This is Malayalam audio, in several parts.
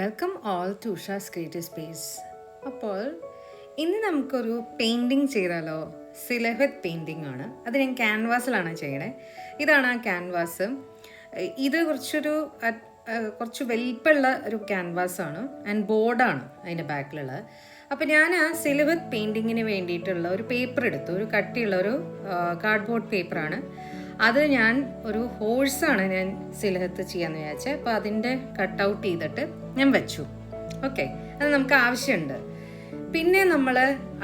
Welcome all to Usha's creative space. അപ്പോൾ ഇന്ന് നമുക്കൊരു പെയിൻറ്റിങ് ചെയ്താലോ? സിലഹത്ത് പെയിൻറ്റിംഗ് ആണ്. അത് ഞാൻ ക്യാൻവാസിലാണ് ചെയ്യണേ. ഇതാണ് ആ ക്യാൻവാസ്. ഇത് കുറച്ച് വലിപ്പമുള്ള ഒരു ക്യാൻവാസാണ് ആൻഡ് ബോർഡാണ് അതിൻ്റെ ബാക്കിലുള്ളത്. അപ്പോൾ ഞാൻ ആ സിലഹത്ത് പെയിൻറ്റിങ്ങിന് വേണ്ടിയിട്ടുള്ള ഒരു പേപ്പർ എടുത്തു. ഒരു കട്ടിയുള്ള ഒരു കാർഡ്ബോർഡ് പേപ്പറാണ്. അത് ഞാൻ ഒരു ഹോഴ്സാണ് ഞാൻ സിലഹത്ത് ചെയ്യാമെന്ന് വിചാരിച്ചത്. അപ്പോൾ അതിൻ്റെ കട്ടൗട്ട് ചെയ്തിട്ട് ഞാൻ വെച്ചു. ഓക്കെ, അത് നമുക്ക് ആവശ്യമുണ്ട്. പിന്നെ നമ്മൾ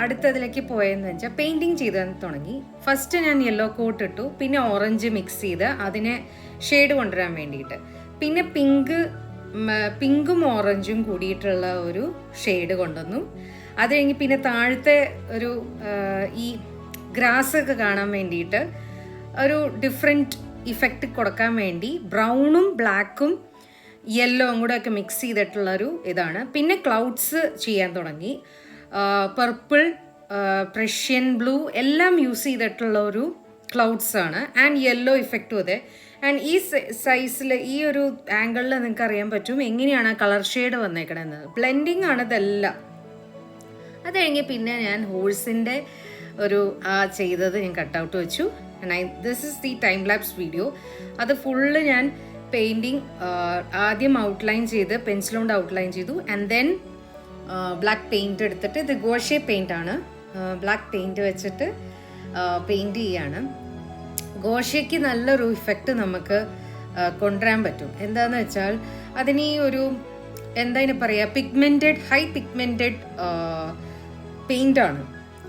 അടുത്തതിലേക്ക് പോയതെന്ന് വെച്ചാൽ പെയിൻറ്റിങ് ചെയ്ത് തുടങ്ങി. ഫസ്റ്റ് ഞാൻ യെല്ലോ കോട്ട് ഇട്ടു, പിന്നെ ഓറഞ്ച് മിക്സ് ചെയ്ത് അതിനെ ഷെയ്ഡ് കൊണ്ടുവരാൻ വേണ്ടിയിട്ട്, പിന്നെ പിങ്കും ഓറഞ്ചും കൂടിയിട്ടുള്ള ഒരു ഷെയ്ഡ് കൊണ്ടുവന്നു. അത് കഴിഞ്ഞ് പിന്നെ താഴത്തെ ഒരു ഈ ഗ്രാസൊക്കെ കാണാൻ വേണ്ടിയിട്ട് ഒരു ഡിഫറെൻറ്റ് ഇഫക്റ്റ് കൊടുക്കാൻ വേണ്ടി ബ്രൗണും ബ്ലാക്കും യെല്ലോയും കൂടെ ഒക്കെ മിക്സ് ചെയ്തിട്ടുള്ളൊരു ഇതാണ്. പിന്നെ ക്ലൗഡ്സ് ചെയ്യാൻ തുടങ്ങി. പർപ്പിൾ, പ്രഷ്യൻ ബ്ലൂ എല്ലാം യൂസ് ചെയ്തിട്ടുള്ള ഒരു ക്ലൗഡ്സ് ആണ്. ആൻഡ് യെല്ലോ ഇഫക്റ്റും അതെ. ആൻഡ് ഈ സൈസിൽ ഈ ഒരു ആംഗിളിൽ നിങ്ങൾക്ക് അറിയാൻ പറ്റും എങ്ങനെയാണ് ആ കളർ ഷെയ്ഡ് വന്നേക്കണമെന്ന്. ബ്ലെൻഡിങ് ആണ് ഇതെല്ലാം. അത് കഴിഞ്ഞ് പിന്നെ ഞാൻ ഹോഴ്സിൻ്റെ ഒരു ചെയ്തത് ഞാൻ കട്ടൗട്ട് വെച്ചു. This is the time lapse video. അത് ഫുള്ള് ഞാൻ പെയിൻറ്റിങ് ആദ്യം ഔട്ട്ലൈൻ ചെയ്ത് പെൻസിൽ കൊണ്ട് ഔട്ട്ലൈൻ ചെയ്തു. ആൻഡ് ദെൻ ബ്ലാക്ക് പെയിൻറ്റ് എടുത്തിട്ട്, ഇത് ഗോഷെ പെയിൻ്റ് ആണ്, ബ്ലാക്ക് പെയിൻറ്റ് വെച്ചിട്ട് പെയിൻറ്റ് ചെയ്യാണ്. ഗോഷയ്ക്ക് നല്ലൊരു ഇഫക്റ്റ് നമുക്ക് കൊണ്ടുവരാൻ പറ്റും. എന്താണെന്ന് വെച്ചാൽ അതിന് ഈ ഒരു എന്താ പറയുക, ഹൈ പിഗ്മെൻറ്റഡ് പെയിൻ്റാണ്.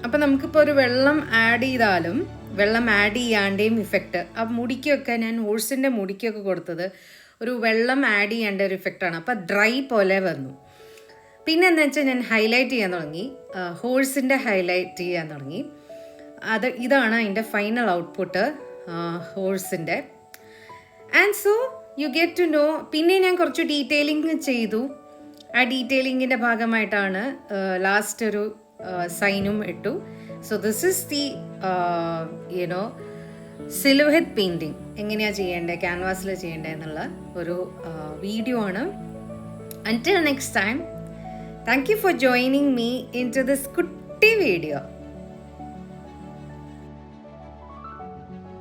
അപ്പം നമുക്കിപ്പോൾ ഒരു വെള്ളം ആഡ് ചെയ്താലും വെള്ളം ആഡ് ചെയ്യാണ്ടേയും ഇഫക്റ്റ്. ആ മുടിക്കൊക്കെ ഞാൻ ഹോഴ്സിൻ്റെ മുടിക്കൊക്കെ കൊടുത്തത് ഒരു വെള്ളം ആഡ് ചെയ്യേണ്ട ഒരു ഇഫക്റ്റാണ്. അപ്പം ഡ്രൈ പോലെ വന്നു. പിന്നെ എന്താ വെച്ചാൽ ഞാൻ ഹൈലൈറ്റ് ചെയ്യാൻ തുടങ്ങി, ഹോഴ്സിൻ്റെ ഹൈലൈറ്റ് ചെയ്യാൻ തുടങ്ങി. ഇതാണ് അതിൻ്റെ ഫൈനൽ ഔട്ട്പുട്ട് ഹോഴ്സിൻ്റെ. And so you get to know. പിന്നെ ഞാൻ കുറച്ച് ഡീറ്റെയിലിംഗ് ചെയ്തു. ആ ഡീറ്റെയിലിങ്ങിൻ്റെ ഭാഗമായിട്ടാണ് ലാസ്റ്റ് ഒരു സൈനും ഇട്ടു. So this is the silhouette painting എങ്ങനെയാണ് ചെയ്യേണ്ടത്, ക്യാൻവാസിൽ ചെയ്യേണ്ടത് എന്നുള്ള ഒരു വീഡിയോ ആണ്. Until next time, thank you for joining me into this കുട്ടി വീഡിയോ.